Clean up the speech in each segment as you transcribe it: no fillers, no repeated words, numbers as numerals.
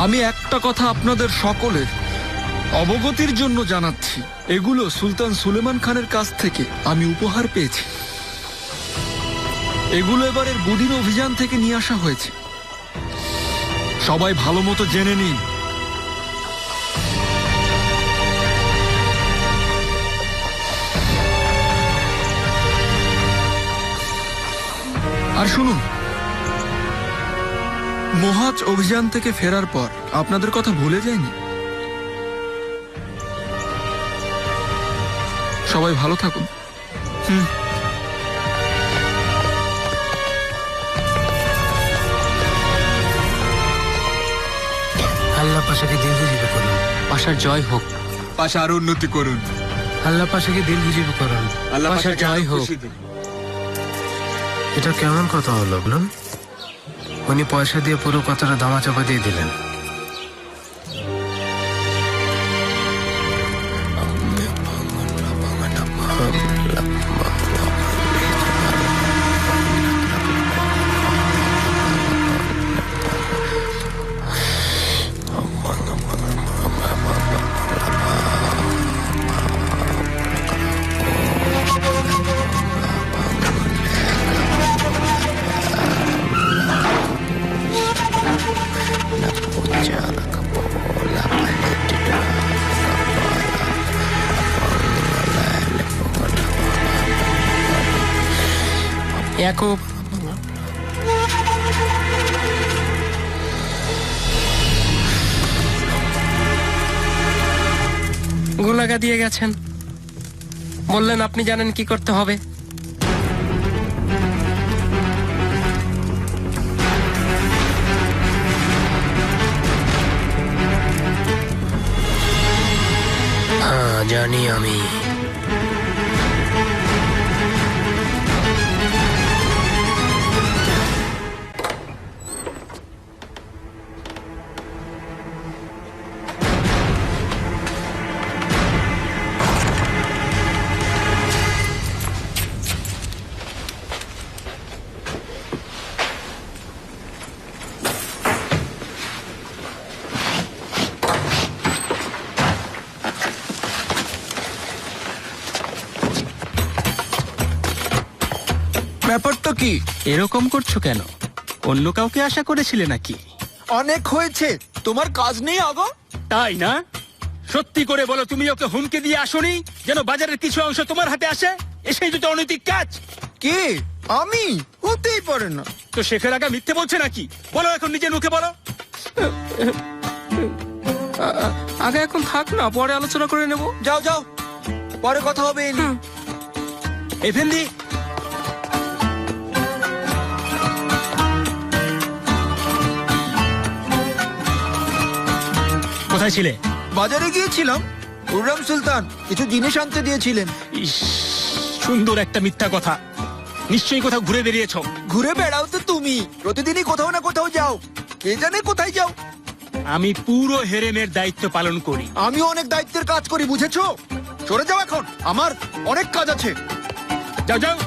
আমি একটা কথা আপনাদের সকলের অবগতির জন্য জানাচ্ছি, এগুলো সুলতান সুলেমান খানের কাছ থেকে আমি উপহার পেয়েছি। এগুলো এবারের বুদিন অভিযান থেকে নিয়ে আসা হয়েছে। সবাই ভালো মতো জেনে নিন। আর শুনুন, মহাজ অভিযান থেকে ফেরার পর আপনাদের কথা ভুলে যায়নি। সবাই ভালো থাকুন। আল্লাহ পাশাকে দীর্ঘজীবী করুন। পাশার জয় হোক। পাশা আরো উন্নতি করুন। আল্লাহ পাশাকে দীর্ঘজীবী করুন। পাশার জয় হোক। এটা কেমন কথা হলো বলুন? উনি পয়সা দিয়ে পুরো কথাটা ধামাচাপা দিয়ে দিলেন। ইয়াকুব, গোলাগা দিয়ে গেছেন, বললেন আপনি জানেন কি করতে হবে। হ্যাঁ জানি আমি। ব্যাপারটা কি? এরকম করছো কেন? অন্য কাউকে আশা করেছিলে নাকি? অনেক হয়েছে, তোমার কাজ নেই আগো? তাই না? সত্যি করে বলো, তুমি ওকে হুমকি দিয়ে আসোনি যেন বাজারের কিছু অংশ তোমার হাতে আসে? এসেই তো অনৈতিক কাজ। কে? আমি? হতেই পারে না। তো শেখের আগা মিথ্যে বলছে নাকি? বলো, এখন নিজের মুখে বলো। আগে এখন থাক না, পরে আলোচনা করে নেব। যাও যাও, পরে কথা হবে। এফেন্দি, কোথায় ছিলে? বাজারে গিয়েছিলাম। উররাম সুলতান কিছু জিনিস আনতে দিয়েছিলেন। ইস, সুন্দর একটা মিথ্যা কথা। নিশ্চয়ই কোথাও ঘুরে বেরিয়েছো। ঘুরে বেড়াও তো তুমি, প্রতিদিনই কোথাও না কোথাও যাও। কে জানে কোথায় যাও। আমি পুরো হেরেমের দায়িত্ব পালন করি। আমিও অনেক দায়িত্বের কাজ করি, বুঝেছো? সরে যাও এখন, আমার অনেক কাজ আছে। যাও যাও।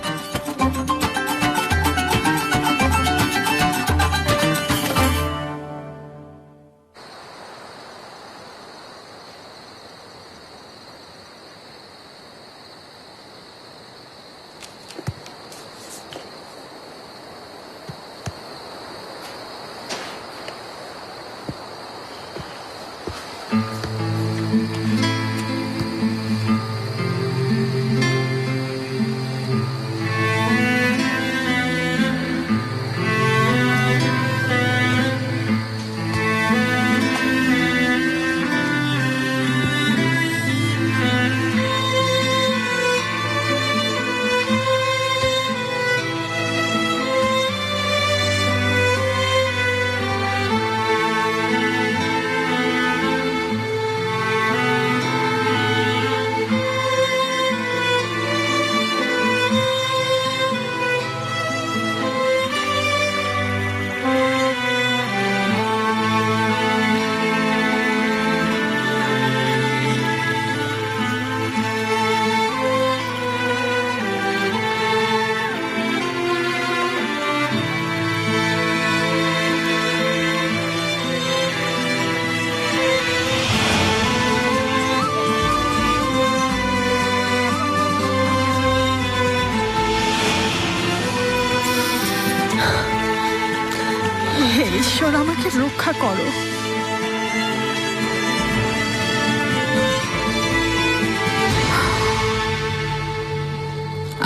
ঈশ্বর আমাকে রক্ষা করো।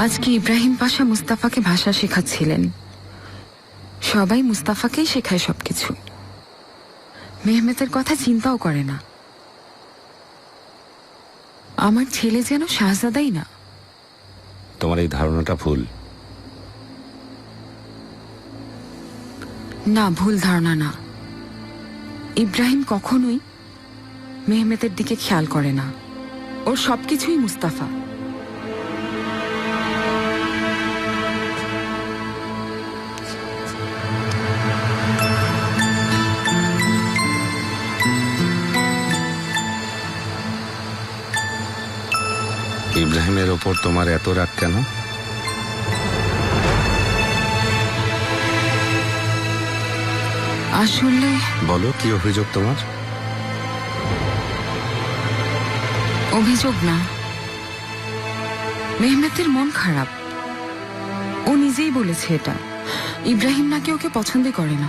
আজকে ইব্রাহিম পাশা মুস্তাফাকে ভাষা শেখাচ্ছিলেন। সবাই মুস্তাফাকেই শেখায় সবকিছু, মেহমেতের কথা চিন্তাও করে না। আমার ছেলে যেন শাহজাদাই না। তোমার এই ধারণাটা ভুল। না, ভুল ধারণা না। ইব্রাহিম কখনোই মেহমেতের দিকে খেয়াল করে না। ওর সবকিছুই মুস্তাফা। ইব্রাহিমের ওপর তোমার এত রাগ কেন? আসলে বলো, কি অভিযোগ তোমার? অভিযোগ না, মেহমেতের মন খারাপ। ও নিজেই বলেছে এটা। ইব্রাহিম নাকি ওকে পছন্দ করে না।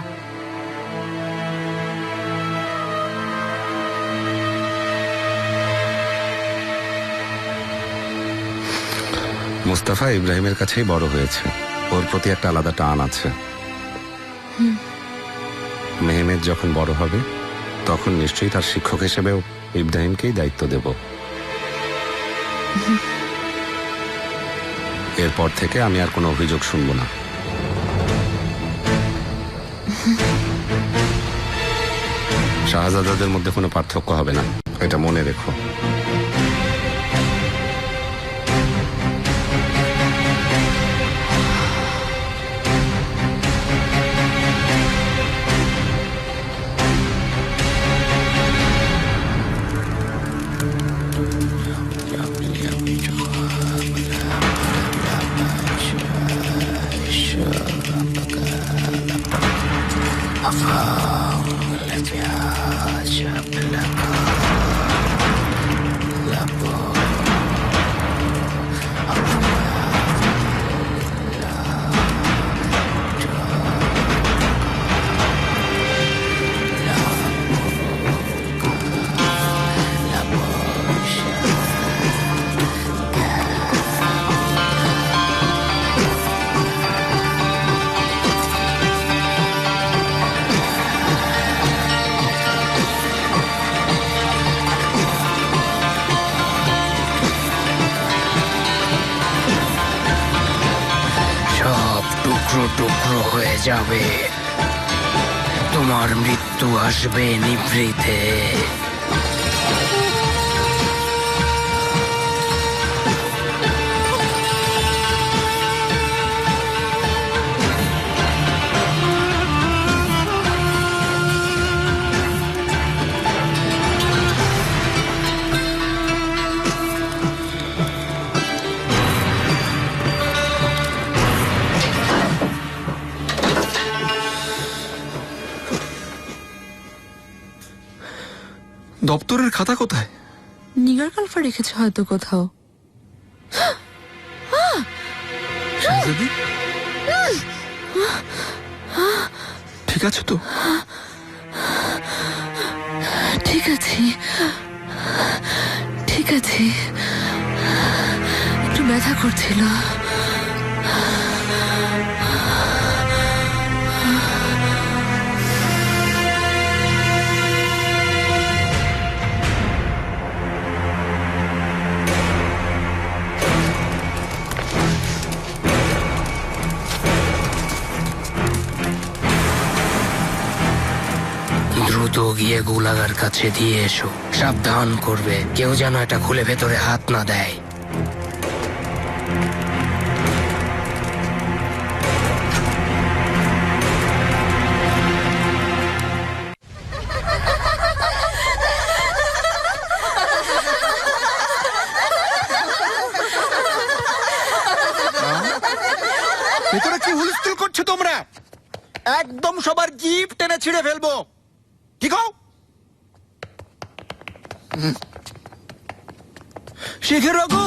মুস্তাফা ইব্রাহিমের কাছেই বড় হয়েছে, ওর প্রতি একটা আলাদা টান আছে। মেহমেদ যখন বড় হবে তখন নিশ্চয়ই তার শিক্ষক হিসেবেও ইব্রাহিমকেই দায়িত্ব দেব। এরপর থেকে আমি আর কোনো অভিযোগ শুনবো না। শাহজাদাদের মধ্যে কোনো পার্থক্য হবে না, এটা মনে রেখো। টুকরো হয়ে যাবে, তোমার মৃত্যু আসবে নিভৃতে। দপ্তরের খাতা কোথায়? নিগার কালফা রেখেছে হয়তো কোথাও। শাহজাদি, ঠিক আছে তো? ঠিক আছে, ঠিক আছে, একটু ব্যথা করছিল। দ্রুত গিয়ে গোলাগার কাছে দিয়ে এসো, সাবধান করবে কেউ যেন এটা খুলে ভেতরে হাত না দেয়। ভেতরে কি হুলস্থুল করছো তোমরা? একদম সবার জিভ টেনে ছিঁড়ে ফেলবো। ঠিক হও, শিখে রাখো।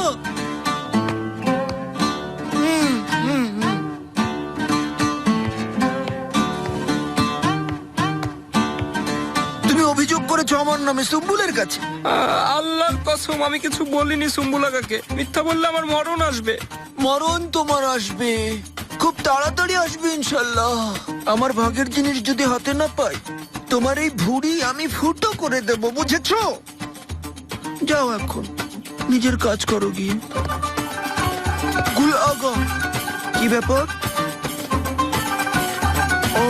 অভিযোগ করেছো আমার নামে সুম্বুলের কাছে? আল্লাহর কসম আমি কিছু বলিনি সুম্বুলাকাকে। মিথ্যা বললে আমার মরণ আসবে। মরণ তোমার আসবে, খুব তাড়াতাড়ি আসবে ইনশাল্লাহ। আমার ভাগের জিনিস যদি হাতে না পাই, তোমার এই ভুঁড়ি আমি ফুটো করে দেব, বুঝেছো? যাও এখন নিজের কাজ করো গিয়ে। গুল আগা, কি ব্যাপার? ও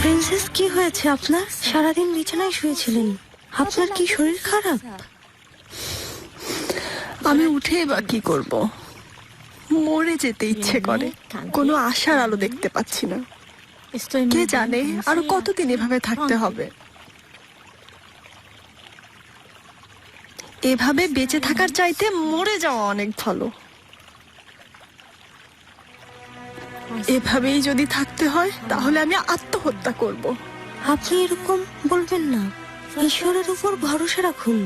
প্রিন্সেস, কি হয়েছে আপনার? সারাদিন বিছানায় শুয়েছিলেন, আপনার কি শরীর খারাপ? আমি উঠে বা কি করব? মরে যেতে ইচ্ছে করে, কোনো আশার আলো দেখতে পাচ্ছি না। কে জানে আরো কতদিন এভাবে থাকতে হবে। এভাবে বেঁচে থাকার চাইতে মরে যাওয়া অনেক ভালো। এভাবেই যদি থাকতে হয় তাহলে আমি আত্মহত্যা করব। আপনি এরকম বলবেন না, ঈশ্বরের উপর ভরসা রাখুন।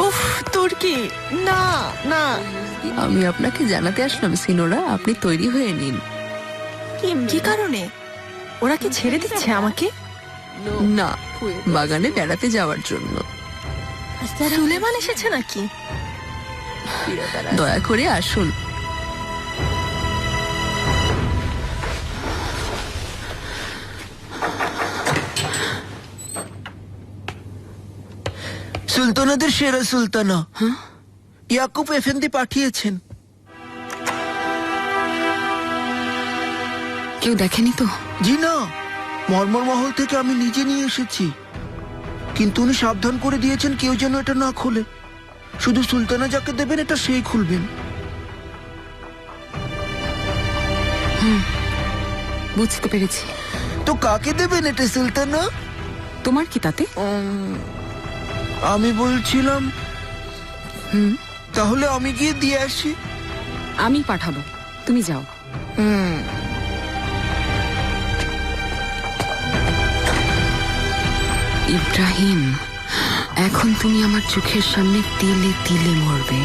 উফ, তুর্কি, না না। আমি আপনাকে জানাতে আসলাম সিনোরা, আপনি তৈরি হয়ে নিন। কি কারণে? ওরা কি ছেড়ে দিচ্ছে আমাকে? না, বাগানে বেড়াতে যাওয়ার জন্য। সুলেমান এসেছে নাকি? দয়া করে আসুন। সুলতানাদের সেরা সুলতানা ইয়াকুব এফেন্দি পাঠিয়েছেন। কেউ দেখেনি তো? জি না, মর্মর মহল থেকে আমি নিজে নিয়ে এসেছি, কিন্তু উনি সাবধান করে দিয়েছেন কেউ যেন এটা না খোলে। শুধু সুলতানা যাকে দেবেন এটা সেই খুলবেন। বুঝতে পেরেছি। তো কাকে দেবেন এটা সুলতানা? তোমার কি তাতে? আমি বলছিলাম তাহলে আমি গিয়ে দিয়ে আসি। আমি পাঠাবো, তুমি যাও। ইব্রাহিম, এখন তুমি আমার চোখের সামনে তিলে তিলে মরবে।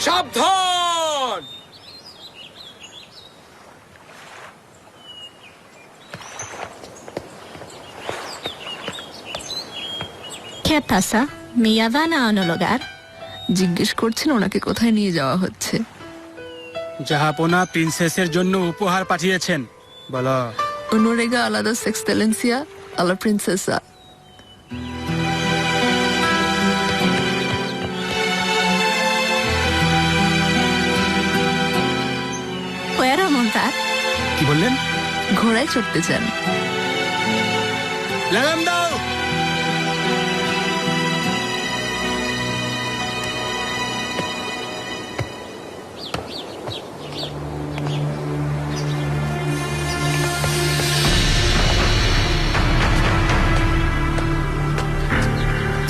সাবধান! ¿Qué pasa? ¿Me llevan a un lugar? জিজ্ঞেস করছেন ওনাকে কোথায় নিয়ে যাওয়া হচ্ছে। জাহাপনা প্রিন্সেসের জন্য উপহার পাঠিয়েছেন। বলো। Onorega a la dos excelencia a la princesa. ¿Puedo montar? কি বললেন? ঘোড়ায় চড়তে চান? লাগাম দাও।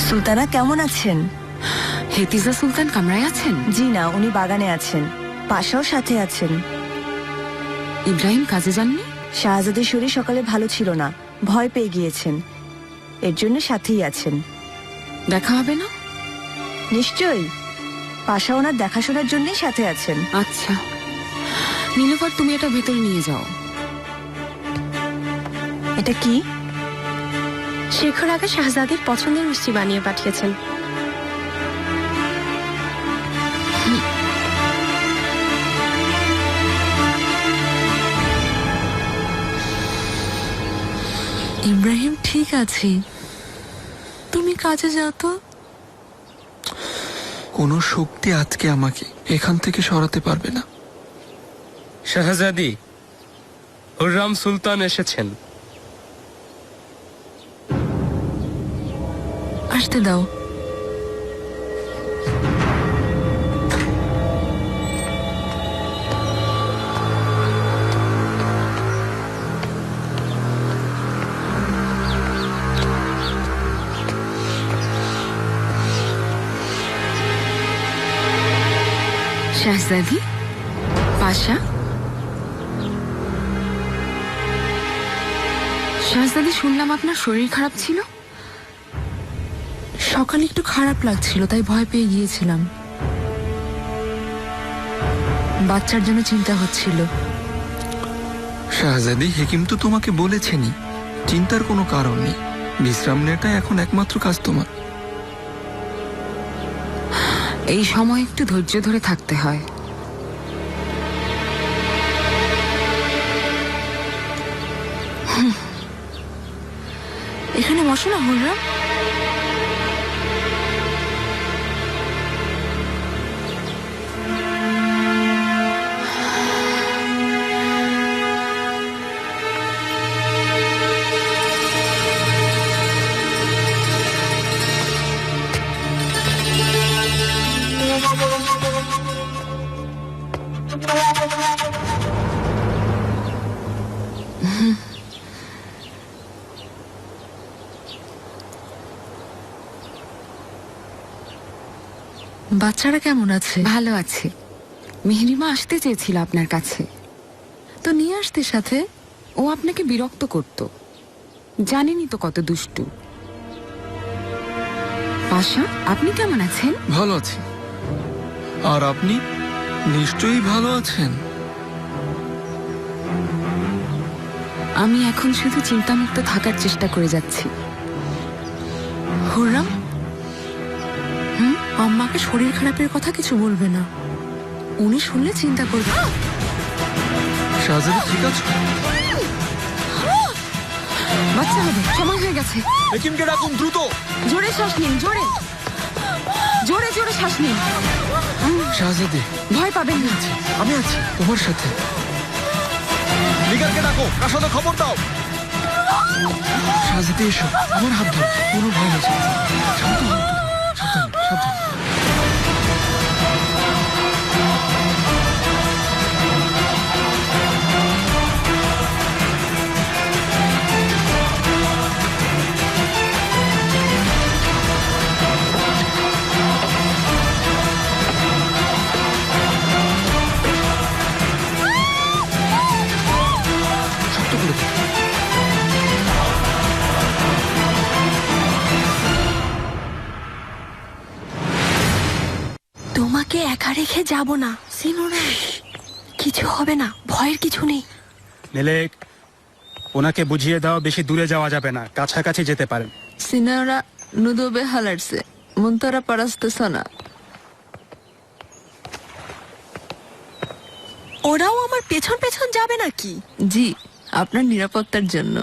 সুলতানা কেমন আছেন? হেতিজা সুলতান কামরায় আছেন? জি না, উনি বাগানে আছেন, পাশাও সাথে আছেন। ইব্রাহিম কাজে যাননি? শাহজাদের শরীর সকালে ভালো ছিল না, ভয় পেয়ে গিয়েছেন, এর জন্য সাথেই আছেন। দেখা হবে না? নিশ্চয়ই, পাশা ওনার দেখাশোনার জন্যই সাথে আছেন। আচ্ছা নীলুফার, তুমি এটা ভেতরে নিয়ে যাও। এটা কি? শেখর আগে শাহজাদির পছন্দের মিষ্টি বানিয়ে পাঠিয়েছেন। ইব্রাহিম ঠিক আছে, তুমি কাজে যাও তো। কোনো শক্তি আজকে আমাকে এখান থেকে সরাতে পারবে না। শাহজাদি, হুররাম সুলতান এসেছেন। আসতে দাও। শাহজাদি, পাশা, শাহজাদি, শুনলাম আপনার শরীর খারাপ ছিল। সকালে একটু খারাপ লাগছিল, তাই ভয় পেয়ে গিয়েছিলাম। বাচ্চার জন্য চিন্তা হচ্ছিল। শাহজাদি, হেকিম তো তোমাকে বলেছেনই, চিন্তার কোনো কারণ নেই। বিশ্রাম নেওয়াটা এখন একমাত্র কাজ তোমার। এই সময় একটু ধৈর্য ধরে থাকতে হয়। এখানে বসো না হুররাম। বাচ্চারা কেমন আছে? ভালো আছে। মেহরিমা আসতে চেয়েছিল আপনার কাছে, তো নিয়ে আসতে সাথে। ও আপনাকে বিরক্ত করত, জানেনই তো কত দুষ্টু। পাশা, আপনি কেমন আছেন? ভালো আছি। আর আপনি নিশ্চয়ই ভালো আছেন। আমি এখন শুধু চিন্তামুক্ত থাকার চেষ্টা করে যাচ্ছি। হুররাম, আম্মাকে শরীর খারাপের কথা কিছু বলবে না, উনি শুনলে চিন্তা করবে। শাহজাদি, ঠিক আছে? বাচ্চা হবে, সময় হয়ে গেছে। হেকিমকে ডাকুন দ্রুত। জোরে শ্বাস নিন, জোরে জোরে জোরে শ্বাস নিন। শাহজাদি, ভয় পাবেন না। আমি আছি তোমার সাথে। লিগারকে ডাকো, কার সাথে খবর দাও। শাহজাদি, এসো, আমার হাত ধরো, কোনো ভয় নেই। সাবধানে, সাবধানে। শক্ত করে ধরো। তোমাকে একা রেখে যাব না সিনোরা। কিছু হবে না, ভয়ের কিছু নেই। মেলেক, ওনাকে বুঝিয়ে দাও বেশি দূরে যাওয়া যাবে না, কাছাকাছি যেতে পারেন। সিনারা নুদোবে হালারছে মুন্তরা পারাস্তেছনা। ওরাও আমার পেছন পেছন যাবে নাকি? জি, আপনার নিরাপত্তার জন্য।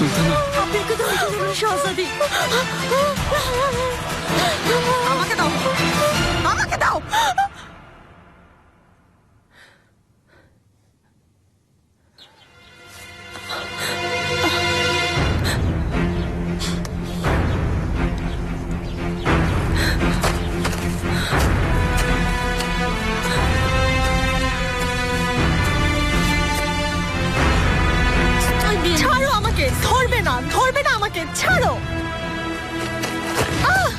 সুলতানা, আমাকে দাও শাহজাদি, আমাকে দাও, আমাকে দাও। ছাড়ো আমাকে, ধরবে না, ধরবে না আমাকে, ছাড়ো। আহ!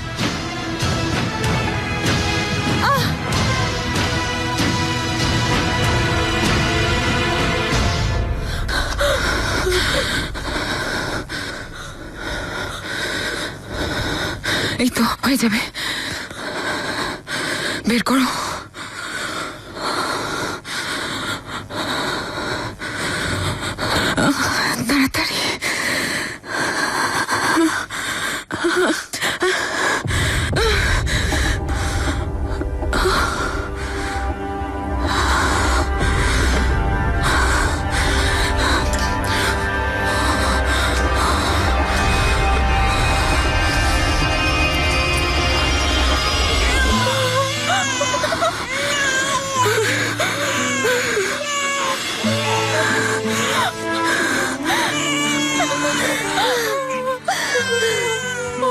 আহ! এই তো হয়ে যাবে, বের করো। তাড়াতাড়ি।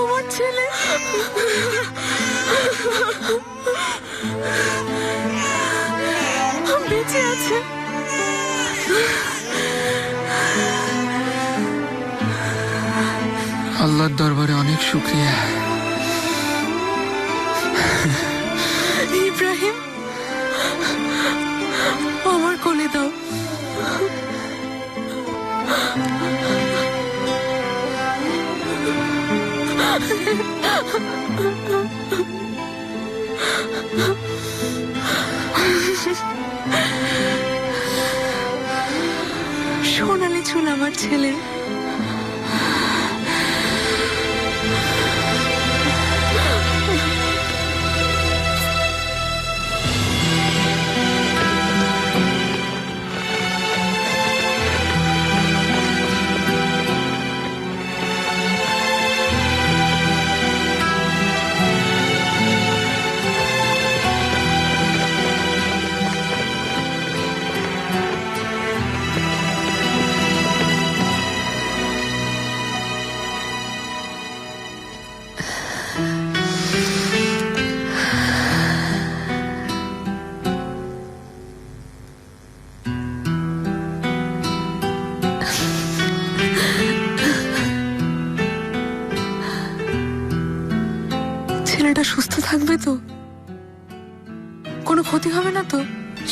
আমার ছেলে, বেঁচে আছে। আল্লাহর দরবারে অনেক শুকরিয়া। ইব্রাহিম, আমার কোলে দাও। সোনালি চুল আমার ছেলে। ছেলেটা সুস্থ থাকবে তো? কোনো ক্ষতি হবে না তো?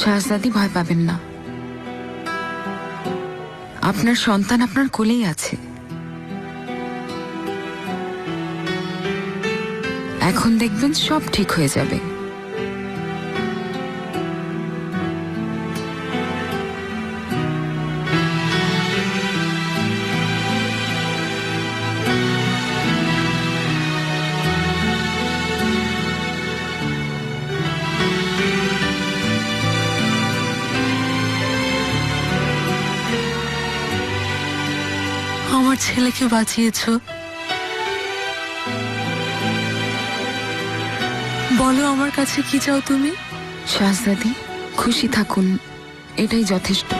শাহজাদি, ভয় পাবেন না, আপনার সন্তান আপনার কোলেই আছে। এখন দেখবেন সব ঠিক হয়ে যাবে। আমার ছেলেকে বাঁচিয়েছো, বলো আমার কাছে কি চাও তুমি? শাহজাদি, খুশি থাকুন, এটাই যথেষ্ট।